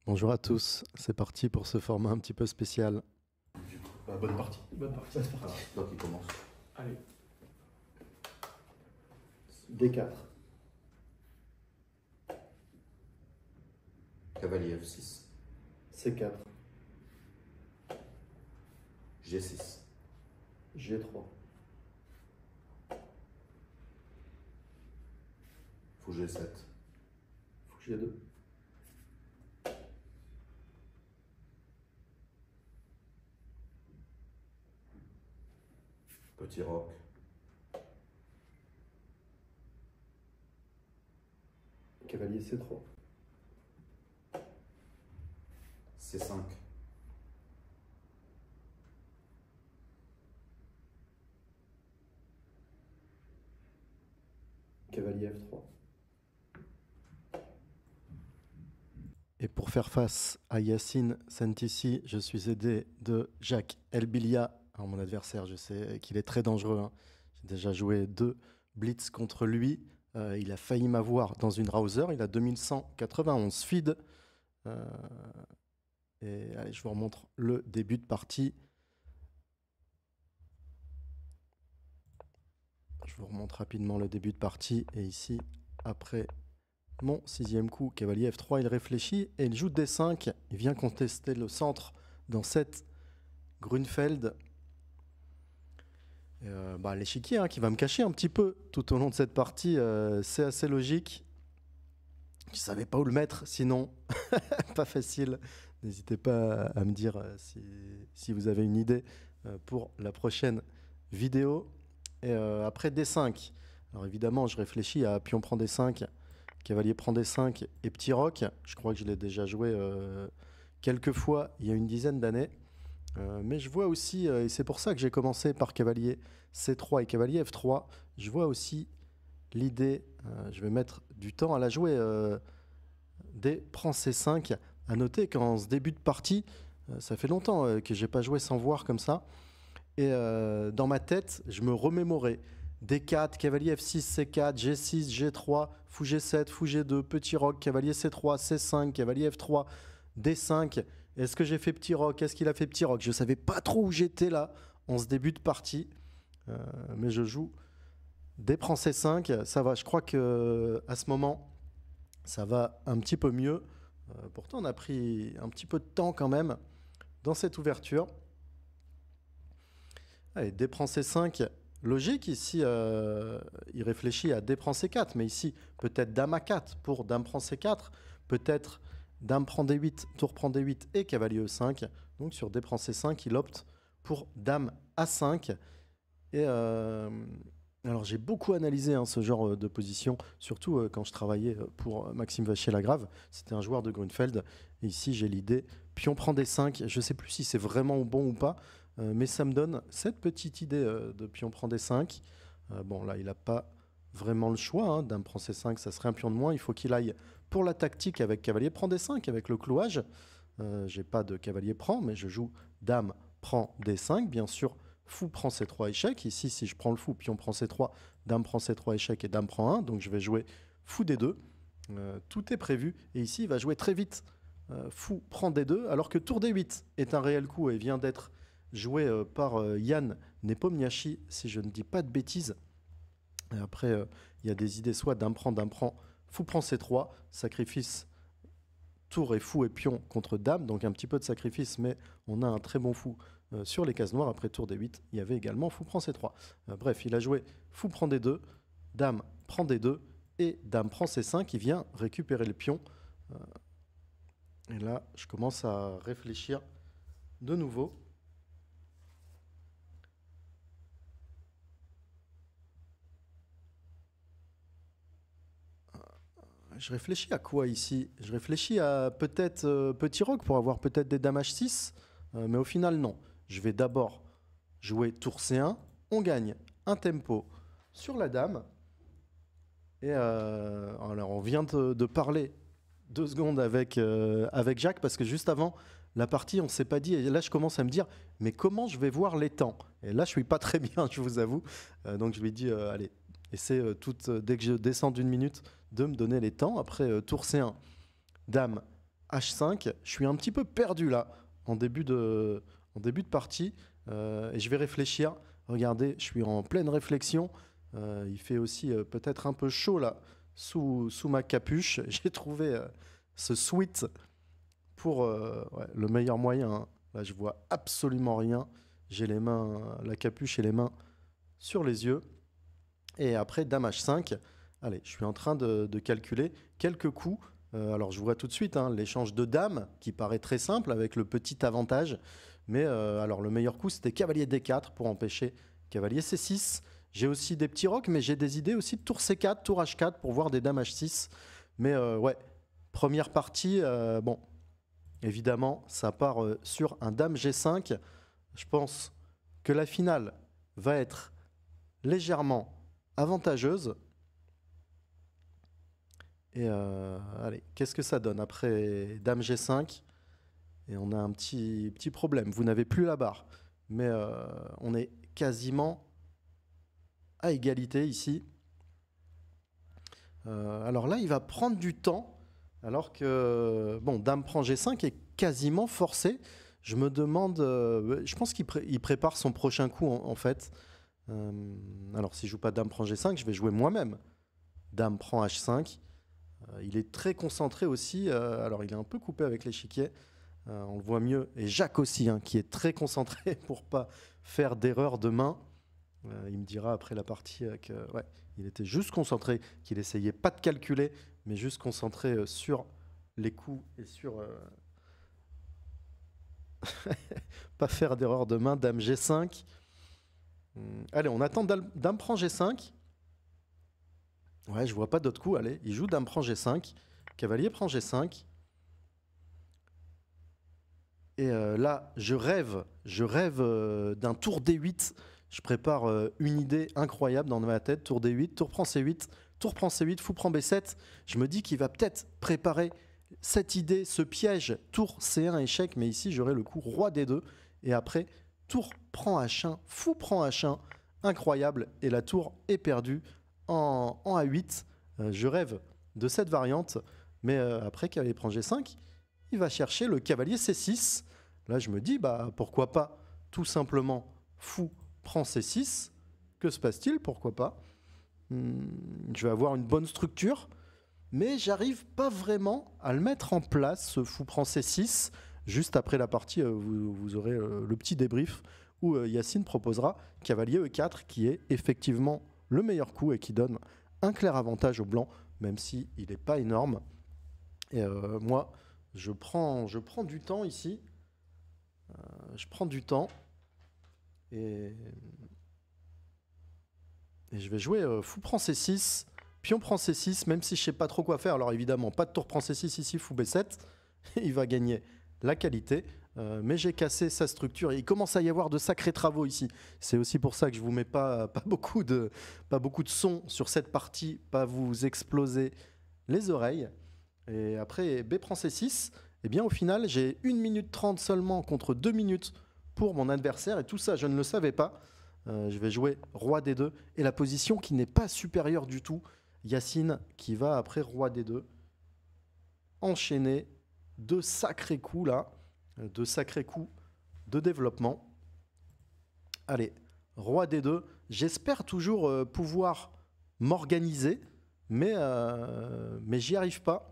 Bonjour à tous, c'est parti pour ce format un petit peu spécial. Bonne partie. Bonne partie. C'est toi qui commence. Allez. D4. Cavalier F6. C4. G6. G3. Fou G7. Fou G2. Petit roc. Cavalier C3. C5. Cavalier F3. Et pour faire face à Yacine Santissi, je suis aidé de Jacques Elbilia. Alors mon adversaire, je sais qu'il est très dangereux, hein. J'ai déjà joué 2 blitz contre lui. Il a failli m'avoir dans une Rouser. Il a 2191 feed. Et allez, je vous remontre le début de partie. Je vous remontre rapidement le début de partie. Et ici, après mon 6e coup, cavalier F3, il réfléchit et il joue D5. Il vient contester le centre dans cette Grunfeld. L'échiquier qui va me cacher un petit peu tout au long de cette partie, c'est assez logique. Je ne savais pas où le mettre, sinon, pas facile. N'hésitez pas à me dire si vous avez une idée pour la prochaine vidéo. Et après D5, alors évidemment, je réfléchis à pion prend D5, cavalier prend D5 et petit roc. Je crois que je l'ai déjà joué quelques fois il y a une dizaine d'années. Mais je vois aussi, et c'est pour ça que j'ai commencé par cavalier C3 et cavalier F3, je vois aussi l'idée, je vais mettre du temps à la jouer, D prend C5. À noter qu'en ce début de partie, ça fait longtemps que j'ai pas joué sans voir comme ça. Et dans ma tête, je me remémorais D4, cavalier F6, C4, G6, G3, fou G7, fou G2, petit roc, cavalier C3, C5, cavalier F3, D5. Est-ce que j'ai fait petit roc? Est-ce qu'il a fait petit roc? Je ne savais pas trop où j'étais là en ce début de partie. Mais je joue D prend C5. Ça va, je crois qu'à ce moment, ça va un petit peu mieux. Pourtant, on a pris un petit peu de temps quand même dans cette ouverture. Allez, D prend C5, logique ici, il réfléchit à D prend C4, mais ici peut-être Dame A4 pour Dame prend C4, peut-être Dame prend D8, Tour prend D8 et Cavalier E5. Donc sur D prend C5, il opte pour Dame A5. Et alors j'ai beaucoup analysé ce genre de position, surtout quand je travaillais pour Maxime Vachier-Lagrave. C'était un joueur de Grunfeld. Et ici j'ai l'idée, pion prend D5. Je ne sais plus si c'est vraiment bon ou pas, mais ça me donne cette petite idée de pion prend D5. Bon là il n'a pas vraiment le choix, Dame prend C5, ça serait un pion de moins. Il faut qu'il aille pour la tactique avec cavalier prend D5, avec le clouage. J'ai pas de cavalier prend, mais je joue Dame prend D5, bien sûr. Fou prend C3 échec. Ici, si je prends le fou, pion prend C3, Dame prend C3 échec et Dame prend 1. Donc je vais jouer fou D2. Tout est prévu. Et ici, il va jouer très vite. Fou prend D2, alors que tour D8 est un réel coup et vient d'être joué par Yann Nepomniachtchi, si je ne dis pas de bêtises. Et après, il y a des idées, soit Dame prend, fou prend C3, sacrifice tour et fou et pion contre dame, donc un petit peu de sacrifice, mais on a un très bon fou sur les cases noires. Après tour D8, il y avait également fou prend C3. Bref, il a joué fou prend D2, dame prend D2 et dame prend C5, qui vient récupérer le pion. Et là, je commence à réfléchir de nouveau. Je réfléchis à quoi ici? Je réfléchis à peut-être petit roc pour avoir peut-être des dames H6, mais au final non. Je vais d'abord jouer tour C1, on gagne un tempo sur la dame. Et alors on vient de parler 2 secondes avec Jacques, parce que juste avant la partie, on ne s'est pas dit, et là je commence à me dire, mais comment je vais voir les temps? Et là je suis pas très bien, je vous avoue. Donc je lui dis, allez, essaie dès que je descends d'1 minute de me donner les temps. Après tour C1, dame H5. Je suis un petit peu perdu là, en début de partie. Et je vais réfléchir. Regardez, je suis en pleine réflexion. Il fait aussi peut-être un peu chaud là, sous ma capuche. J'ai trouvé ce sweat pour ouais, le meilleur moyen, hein. Là, je vois absolument rien. J'ai les mains, la capuche et les mains sur les yeux. Et après, Dame H5. Allez, je suis en train de calculer quelques coups. Alors, je vois tout de suite hein, l'échange de dames, qui paraît très simple, avec le petit avantage. Mais alors, le meilleur coup, c'était cavalier D4 pour empêcher cavalier C6. J'ai aussi des petits rocs, mais j'ai des idées aussi de tour C4, tour H4 pour voir des dames H6. Mais ouais, première partie, bon, évidemment, ça part sur un dame G5. Je pense que la finale va être légèrement avantageuse. Et allez, qu'est-ce que ça donne après dame G5? Et on a un petit problème. Vous n'avez plus la barre. Mais on est quasiment à égalité ici. Alors là, il va prendre du temps. Alors que, bon, dame prend G5 est quasiment forcé. Je me demande... je pense qu'il prépare son prochain coup, en fait. Alors, si je joue pas dame prend G5, je vais jouer moi-même. Dame prend H5. Il est très concentré aussi. Alors, il est un peu coupé avec l'échiquier. On le voit mieux. Et Jacques aussi, hein, qui est très concentré pour pas faire d'erreur de main. Il me dira après la partie que ouais, il était juste concentré, qu'il essayait pas de calculer, mais juste concentré sur les coups et sur pas faire d'erreur de main. Dame G5. Allez, on attend dame prend G5. Ouais, je vois pas d'autres coups. Allez, il joue dame prend G5. Cavalier prend G5. Et là, je rêve d'un tour D8. Je prépare une idée incroyable dans ma tête. Tour D8, tour prend C8, tour prend C8, fou prend B7. Je me dis qu'il va peut-être préparer cette idée, ce piège, tour C1 échec. Mais ici, j'aurai le coup roi D2. Et après, tour prend H1, fou prend H1. Incroyable. Et la tour est perdue en A8. Je rêve de cette variante. Mais après, cavalier prend G5, il va chercher le cavalier C6. Là, je me dis, bah, pourquoi pas tout simplement fou prend C6. Que se passe-t-il? Pourquoi pas? Je vais avoir une bonne structure, mais j'arrive pas vraiment à le mettre en place, ce fou prend C6. Juste après la partie, vous aurez le petit débrief où Yacine proposera cavalier E4, qui est effectivement le meilleur coup et qui donne un clair avantage au blanc, même s'il n'est pas énorme. Et moi, je prends du temps ici. Je prends du temps. Et je vais jouer fou prend C6, pion prend C6, même si je sais pas trop quoi faire. Alors évidemment, pas de tour prend C6 ici, fou B7. Il va gagner la qualité. Mais j'ai cassé sa structure. Et il commence à y avoir de sacrés travaux ici. C'est aussi pour ça que je vous mets pas beaucoup de son sur cette partie, pas vous exploser les oreilles. Et après, B prend C6. Et bien au final, j'ai 1 minute 30 seulement contre 2 minutes pour mon adversaire. Et tout ça, je ne le savais pas. Je vais jouer roi D2. Et la position qui n'est pas supérieure du tout. Yacine qui va après roi D2 enchaîner de sacrés coups là. De sacrés coups de développement. Allez, roi D2. J'espère toujours pouvoir m'organiser. Mais j'y arrive pas.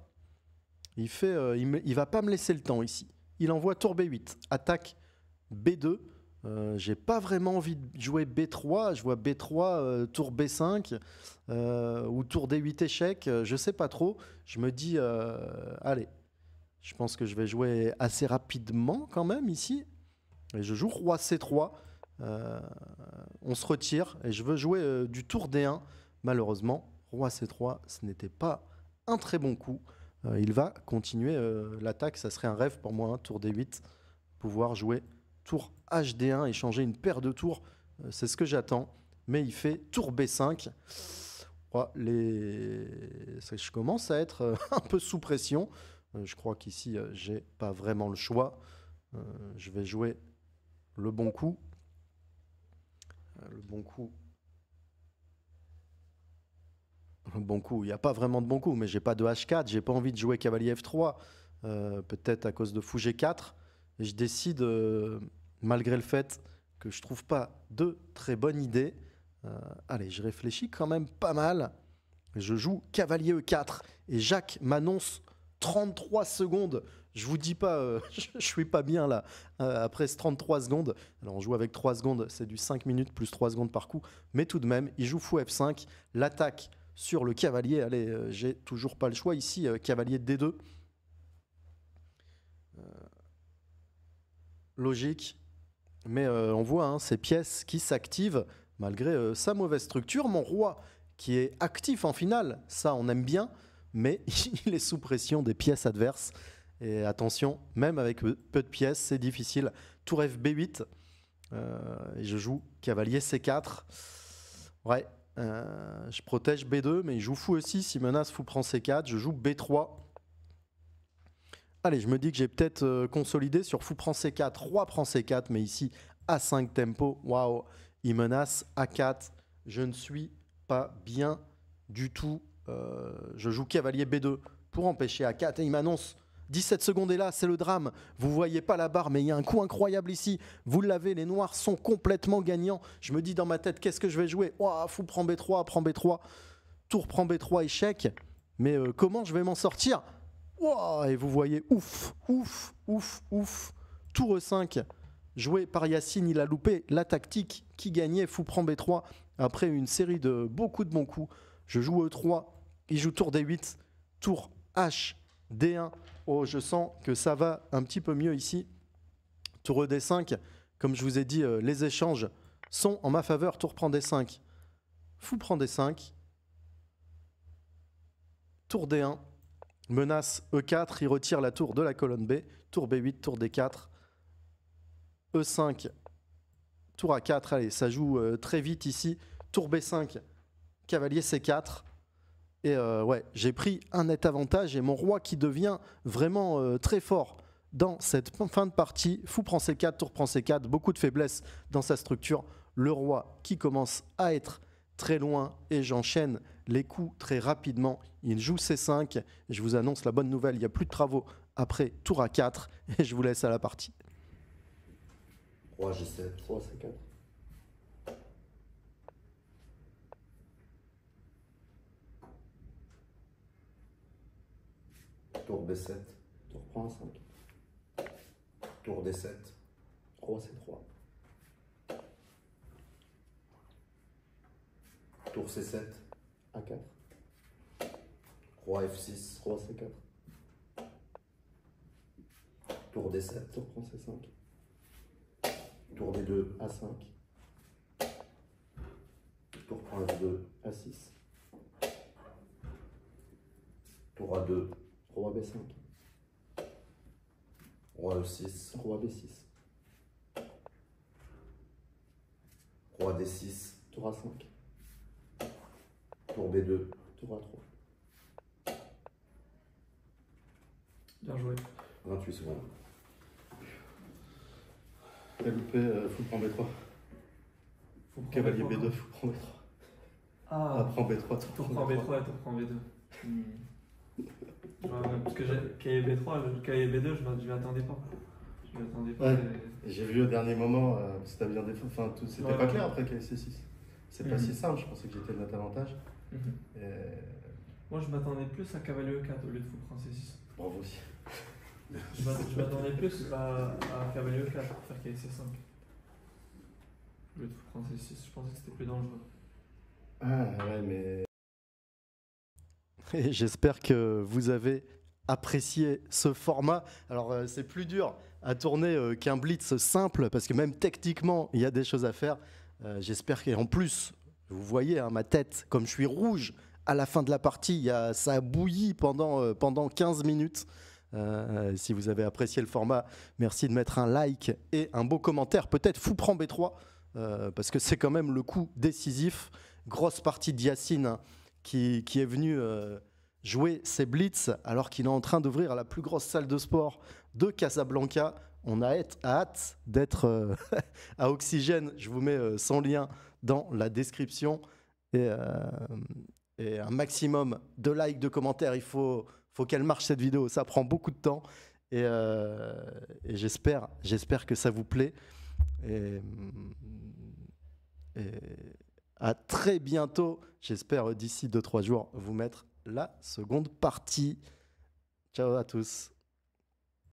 Il va pas me laisser le temps ici. Il envoie tour B8, attaque B2. J'ai pas vraiment envie de jouer B3. Je vois B3, tour B5 ou tour D8 échec. Je sais pas trop. Je me dis, allez, je pense que je vais jouer assez rapidement quand même ici. Et je joue roi C3. On se retire et je veux jouer du tour D1. Malheureusement, roi C3, ce n'était pas un très bon coup. Il va continuer l'attaque, ça serait un rêve pour moi, hein, tour D8, pouvoir jouer tour HD1, échanger une paire de tours, c'est ce que j'attends. Mais il fait tour B5. Oh, je commence à être un peu sous pression. Je crois qu'ici, j'ai pas vraiment le choix. Je vais jouer le bon coup. Le bon coup. Bon coup, il n'y a pas vraiment de bon coup, mais j'ai pas de H4, j'ai pas envie de jouer cavalier F3. peut-être à cause de fou G4. Et je décide, malgré le fait que je trouve pas de très bonne idée, allez, je réfléchis quand même pas mal. Je joue cavalier E4 et Jacques m'annonce 33 secondes. Je vous dis pas, je suis pas bien là, après ce 33 secondes. Alors on joue avec 3 secondes, c'est du 5 minutes plus 3 secondes par coup. Mais tout de même, il joue fou F5, l'attaque sur le cavalier. Allez, j'ai toujours pas le choix ici, cavalier D2. Logique. Mais on voit hein, ces pièces qui s'activent malgré sa mauvaise structure. Mon roi qui est actif en finale, ça on aime bien, mais il est sous pression des pièces adverses. Et attention, même avec peu de pièces, c'est difficile. Tour FB8, et je joue cavalier C4. Ouais, je protège B2, mais il joue fou E6, il menace fou prend C4, je joue B3. Allez, je me dis que j'ai peut-être consolidé sur fou prend C4, roi prend C4, mais ici A5 tempo, waouh, il menace A4, je ne suis pas bien du tout. Je joue cavalier B2 pour empêcher A4 et il m'annonce 17 secondes et là, c'est le drame. Vous voyez pas la barre, mais il y a un coup incroyable ici. Vous l'avez, les noirs sont complètement gagnants. Je me dis dans ma tête, qu'est-ce que je vais jouer? Oh, fou prend B3, prend B3, tour prend B3, échec. Mais comment je vais m'en sortir? Wow, et vous voyez, ouf, ouf, ouf, ouf. Tour E5, joué par Yacine, il a loupé la tactique qui gagnait. Fou prend B3 après une série de beaucoup de bons coups. Je joue E3, il joue tour D8, tour H, D1. Oh, je sens que ça va un petit peu mieux ici. Tour ED5, comme je vous ai dit, les échanges sont en ma faveur. Tour prend D5, fou prend D5, tour D1. Menace E4, il retire la tour de la colonne B. Tour B8, tour D4. E5, tour A4. Allez, ça joue très vite ici. Tour B5, cavalier C4. Et ouais, j'ai pris un net avantage et mon roi qui devient vraiment très fort dans cette fin de partie. Fou prend C4, tour prend C4. Beaucoup de faiblesses dans sa structure. Le roi qui commence à être très loin et j'enchaîne les coups très rapidement. Il joue C5 et je vous annonce la bonne nouvelle, il n'y a plus de travaux après tour A4 et je vous laisse à la partie. Roi G7. Roi C4. Tour B7. Tour prend A5. Tour D7. Roi C3. Tour C7. A4. Roi F6. Roi C4. Tour D7. Tour prend C5. Tour D2. A5. Tour prend F2. A6. Tour A2. Roi B5. Roi E6. Roi B6. Roi D6. Tour A5. Tour B2. Tour A3. Bien joué. 28 secondes. T'as loupé, fou prend B3. Cavalier B2, fou prend B3. Ah, prend B3, tour prend B3 et tour prend B2. Parce que cavalier B3, le cavalier B2, je m'y attendais pas. Je m'y attendais pas. Ouais. J'ai vu au dernier moment, c'était bien défendu. Enfin, c'était Ouais, pas ouais. clair après qu'il y avait C6. C'est pas si simple, je pensais que j'étais le net avantage. Et... Moi, je m'attendais plus à cavalier E4 au lieu de fou prend C6. Bravo aussi. Je m'attendais plus à cavalier E4 pour faire cavalier C5. Au lieu de fou prend C6, je pensais que c'était plus dangereux. Ah ouais, mais... Et j'espère que vous avez apprécié ce format. Alors, c'est plus dur à tourner qu'un blitz simple, parce que même techniquement, il y a des choses à faire. J'espère qu'en plus, vous voyez hein, ma tête, comme je suis rouge à la fin de la partie, ça a bouilli pendant 15 minutes. Si vous avez apprécié le format, merci de mettre un like et un beau commentaire. Peut-être fou prend B3, parce que c'est quand même le coup décisif. Grosse partie de Yacine hein, qui est venu jouer ses blitz alors qu'il est en train d'ouvrir la plus grosse salle de sport de Casablanca. On a hâte d'être à Oxygène. Je vous mets son lien dans la description. Et un maximum de likes, de commentaires. Il faut faut qu'elle marche cette vidéo. Ça prend beaucoup de temps et j'espère que ça vous plaît. Et à très bientôt. J'espère d'ici 2-3 jours vous mettre la seconde partie. Ciao à tous.